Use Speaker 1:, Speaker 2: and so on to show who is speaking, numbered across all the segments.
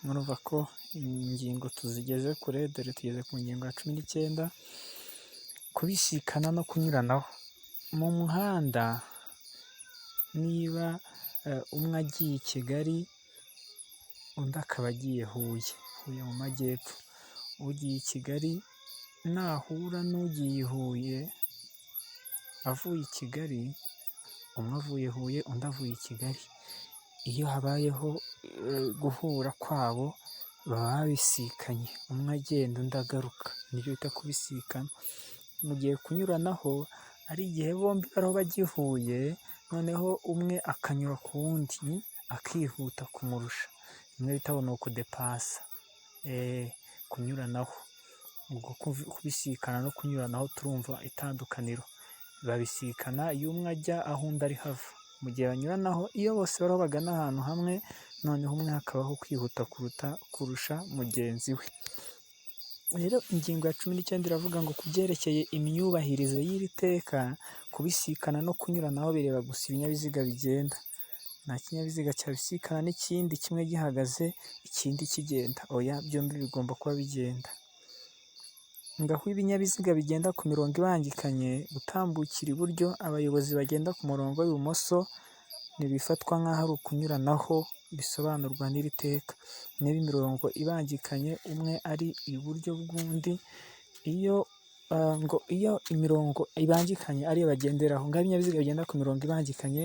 Speaker 1: Murumva ko ingingo tuzigeze kure, dore tugeze ku ngingo ya 19, kubisikana no kunyuranaho mu muhanda. Niba umwe agiye i Kigali undi akaba agiye Huye mu majyepfo, ugiye i Kigali nahura n'ugiye i Huye avuye i Kigali, umwe avuye Huye undi avuye i Kigali, iyo habayeho guhura kwabo baba babisikanye, umwe agenda undi agaruka, nibyo bita kubisikana. Mu gihe kunyuranaho ari igihe bombi bariho bajya i Huye, noneho umwe akanyura ku wundi akihuta kumurusha, bimwe bita ngo ni ukudepasa. Kunyuranaho, ubwo kubisikana no kunyuranaho turumva itandukaniro. Babisikana iyo umwe ajya aho undi ari hava, mu gihe banyuranaho iyo bose bariho bagana ahantu hamwe, noneho umwe hakabaho kwihuta kurusha mugenzi we. Rero ingingo ya 19 iravuga ngo ku byerekeye imyubahirize y'iri teka, kubisikana no kunyuranaho bireba gusa ibinyabiziga bigenda. Nta kinyabiziga cyabisikana n'ikindi kimwe gihagaze ikindi kigenda, oya, byombi bigomba kuba bigenda. Ngaho ibinyabiziga bigenda ku mirongo ibangikanye, gutambukira iburyo abayobozi bagenda ku murongo w'ibumoso ntibifatwa nk'aho ari ukunyuranaho bisobanurwa n'iri teka. Niba imirongo ibangikanye umwe ari iburyo bw'undi, iyo imirongo ibangikanye ariyo bagenderaho, ngaho ibinyabiziga bigenda ku mirongo ibangikanye,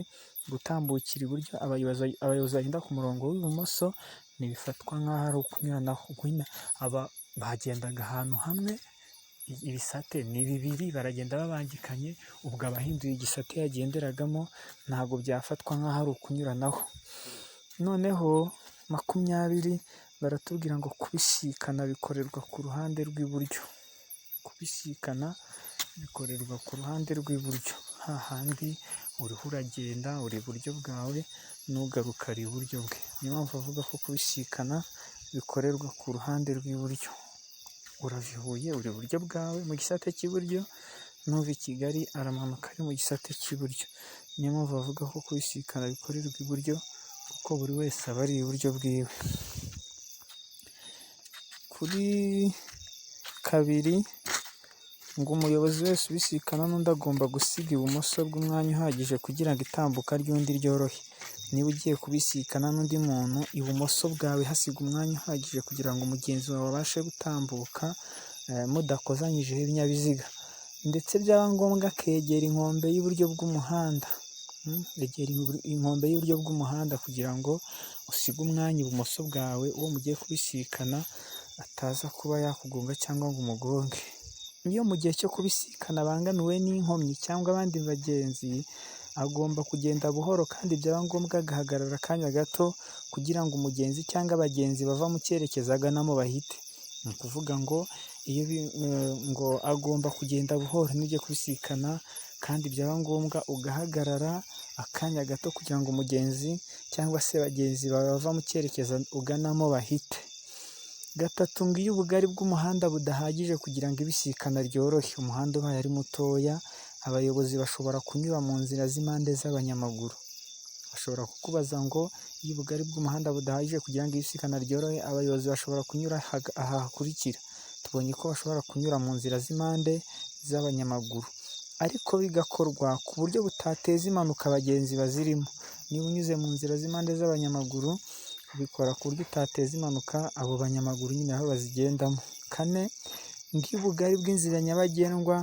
Speaker 1: gutambukira iburyo abayobozi bagenda ku murongo w'ibumoso ntibifatwa nk'aho ari ukunyuranaho. Aba bagendaga ahantu hamwe, ibisate ni bibiri, baragenda babangikanye, ubwo abahinduye igisate yagenderagamo ntabwo byafatwa nk'aho ari ukunyuranaho. Noneho 20 baratubwira ngo kubisikana bikorerwa ku ruhande rw'iburyo. Kubisikana bikorerwa ku ruhande rw'iburyo, hahandi uriho uragenda uri iburyo bwawe n'ugaruka ari iburyo bwe. Niyo mpamvu avuga ko kubisikana bikorerwa ku ruhande rw'iburyo. Urava i Huye uri iburyo bwawe mu gisate cy'iburyo, n'uva i Kigali aramanuka ari mu gisate cy'iburyo. Niyo mpamvu bavuga ko kubisikana bikorerwa iburyo, kuko buri wese aba ari iburyo bwiwe. Kuri 2 ngo umuyobozi wese ubisikana n'undi agomba gusiga ibumoso bw'umwanya uhagije kugira ngo itambuka ry'undi ryorohe. Niba ugiye kubisikana n'undi muntu, ibumoso bwawe hasiga umwanya uhagije kugira ngo mugenzi wawe abashe gutambuka mudakozanyijeho ibinyabiziga, ndetse byaba ngombwa akegera inkombe y'uburyo bw'umuhanda. Egera inkombe y'uburyo bw'umuhanda kugira ngo usige umwanya ibumoso bwawe, uwo mugiye kubisikana ataza kuba yakugonga cyangwa ngo umugonge. Iyo mu gihe cyo kubisikana abangamiwe n'inkomyi cyangwa abandi bagenzi, agomba kugenda buhoro kandi byaba ngombwa agahagarara akanya gato kugira ngo umugenzi cyangwa abagenzi bava mu cyerekezo aganamo bahite. Ni ukuvuga ngo ngo agomba kugenda buhoro n'ujya kubisikana, kandi byaba ngombwa ugahagarara akanya gato kugira ngo umugenzi cyangwa se bagenzi bava mu cyerekezo uganamo bahite. 3 ngo iyo ubugari bw'umuhanda budahagije kugira ngo ibisikana ryorohe, umuhanda ubaye ari mutoya, abayobozi bashobora kunyura mu nzira z'impande z'abanyamaguru. Bashobora kukubaza ngo iyo ubugari bw'umuhanda budahagije kugira ngo ibisikana ryorohe, abayobozi bashobora kunyura aha hakurikira. Tubonye ko bashobora kunyura mu nzira z'impande z'abanyamaguru, ariko bigakorwa ku buryo butateza impanuka abagenzi bazirimo. Niba unyuze mu nzira z'impande z'abanyamaguru, ubikora ku buryo utateza impanuka abo banyamaguru nyine aho bazigendamo. 4 ngo iyo ubugari bw'inzira nyabagendwa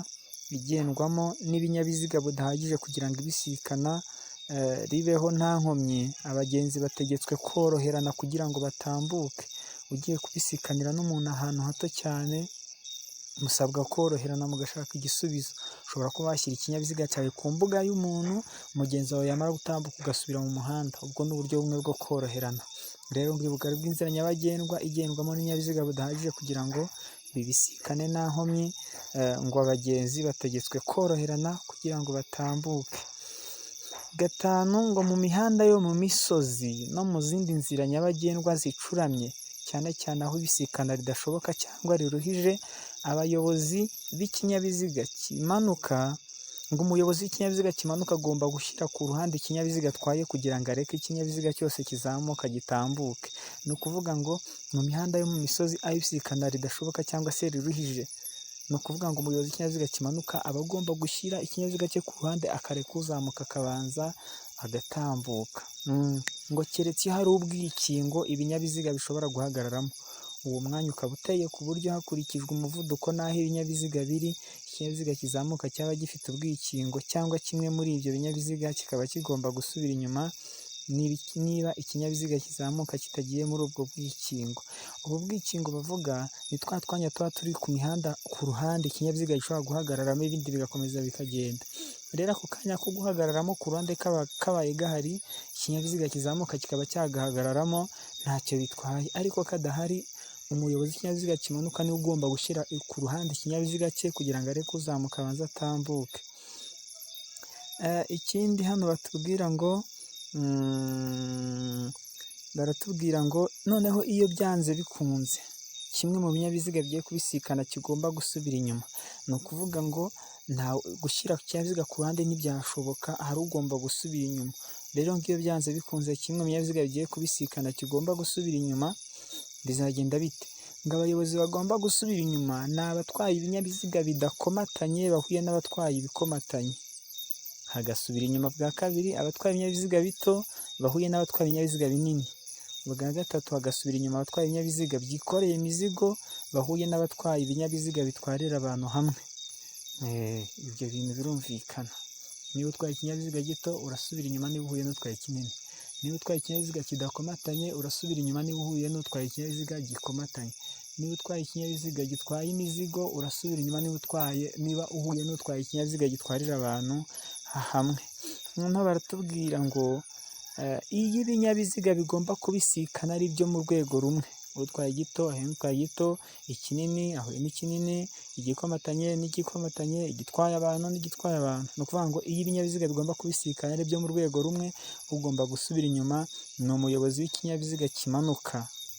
Speaker 1: igendwamo n'ibinyabiziga budahagije kugira ngo ibisikana ribeho nta nkomyi, abagenzi bategetswe koroherana kugira ngo batambuke. Ugiye kubisikanira n'umuntu ahantu hato cyane, musabwa koroherana mugashaka igisubizo. Ushobora kuba washyira ikinyabiziga cyawe ku mbuga y'umuntu, umugenzi wawe yamara gutambuka ugasubira mu muhanda. Ubwo ni uburyo bumwe bwo koroherana. Rero ngo ubugari bw'inzira nyabagendwa igendwamo n'ibinyabiziga budahagije kugira ngo bibisikane nta nkomyi, ngo abagenzi bategetswe koroherana kugira ngo batambuke. 5 ngo mu mihanda yo mu misozi no mu zindi nzira nyabagendwa zicuramye, cyane cyane aho ibisikana ridashoboka cyangwa riruhije, abayobozi b'ikinyabiziga kimanuka ngo umuyobozi w'ikinyabiziga kimanuka agomba gushyira ku ruhande ikinyabiziga atwaye kugira ngo areke ikinyabiziga cyose kizamuka gitambuke. Ni ukuvuga ngo mu mihanda yo mu misozi aho ibisikana ridashoboka cyangwa se riruhije, ni ukuvuga ngo umuyobozi w'ikinyabiziga kimanuka aba agomba gushyira ikinyabiziga cye ku ruhande akareka uzamuka akabanza agatambuka. Ngo keretse iyo hari ubwikingo ibinyabiziga bishobora guhagararamo, uwo mwanya ukaba uteye ku buryo hakurikijwe umuvuduko n'aho ibinyabiziga biri, ikinyabiziga kizamuka cyaba gifite ubwikingo cyangwa kimwe muri ibyo binyabiziga kikaba kigomba gusubira inyuma niba ikinyabiziga kizamuka kitagiye muri ubwo bwikingo. Ubu bwikingo bavuga ni twa twanya tuba turi ku mihanda ku ruhande ikinyabiziga gishobora guhagararamo ibindi bigakomeza bikagenda. Rero ako kanya ko guhagararamo ku ruhande kabaye gahari, ikinyabiziga kizamuka kikaba cyagahagararamo ntacyo bitwaye, ariko kadahari umuyobozi w'ikinyabiziga kimanuka niwe ugomba gushyira ku ruhande ikinyabiziga cye kugira ngo areke uzamuka abanze atambuke. Ikindi hano baratubwira ngo noneho iyo byanze bikunze kimwe mu binyabiziga bigiye kubisikana kigomba gusubira inyuma, ni ukuvuga ngo gushyira ikinyabiziga ku ruhande ntibyashoboka, hari ugomba gusubira inyuma. Rero iyo byanze bikunze kimwe mu binyabiziga bigiye kubisikana kigomba gusubira inyuma, bizagenda bite? Ngo abayobozi bagomba gusubira inyuma ni abatwaye ibinyabiziga bidakomatanye bahuye n'abatwaye ibikomatanye, hagasubira inyuma bwa kabiri abatwaye ibinyabiziga bito bahuye n'abatwaye ibinyabiziga binini, ubwa gatatu hagasubira inyuma abatwaye ibinyabiziga byikoreye imizigo bahuye n'abatwaye ibinyabiziga bitwarira abantu hamwe. Ibyo bintu birumvikana. Niba utwaye ikinyabiziga gito urasubira inyuma niba uhuye n'utwaye kinini, niba utwaye ikinyabiziga kidakomatanye urasubira inyuma niba uhuye n'utwaye ikinyabiziga gikomatanye, niba utwaye ikinyabiziga gitwaye imizigo urasubira inyuma niba uhuye n'utwaye ikinyabiziga gitwarira abantu hamwe. Noneho baratubwira ngo iyo ibinyabiziga bigomba kubisikana ari byo mu rwego rumwe, utwaye gito ahuye n'utwaye gito, ikinini ahuye n'ikinini, igikomatanye n'igikomatanye, igitwaye abantu n'igitwaye abantu, ni ukuvuga ngo iyo ibinyabiziga bigomba kubisikana ari byo mu rwego rumwe, ugomba gusubira inyuma ni umuyobozi w'ikinyabiziga kimanuka,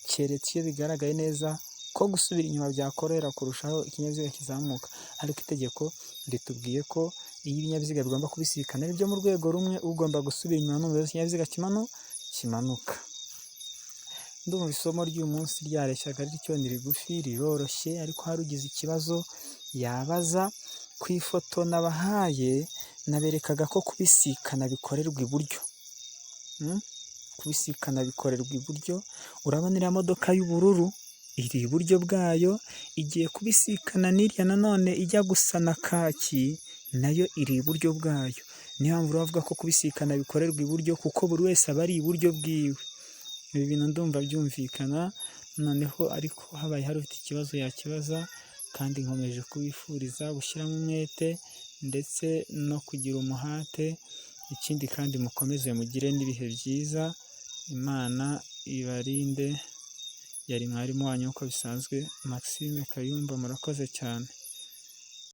Speaker 1: keretse iyo bigaragaye neza ko gusubira inyuma byakorohera kurushaho ikinyabiziga kizamuka, ariko itegeko ritubwiye ko iyo ibinyabiziga bigomba kubisikana ari byo mu rwego rumwe, ugomba gusubira inyuma ni umuyobozi w'ikinyabiziga kimanuka. Ndumva isomo ry'uyu munsi ryareshyaga rityo, ni rigufi riroroshye, ariko hari ugize ikibazo yabaza. Ku ifoto nabahaye naberekaga ko kubisikana bikorerwa iburyo, kubisikana bikorerwa iburyo. Urabona iriya modoka y'ubururu iri iburyo bwayo, igiye kubisikana n'iriya nanone ijya gusa na kaki nayo iri iburyo bwayo. Niyo mpamvu bavuga ko kubisikana bikorerwa iburyo, kuko buri wese aba ari iburyo bwiwe. Ibi bintu ndumva byumvikana. Noneho ariko habaye hari ufite ikibazo yakibaza, kandi nkomeje kubifuriza gushyiramo umwete ndetse no kugira umuhate. Ikindi kandi mukomeze mugire n'ibihe byiza, Imana ibarinde. Yari mwarimu wanyu uko bisanzwe Maxime Kayumba, murakoze cyane.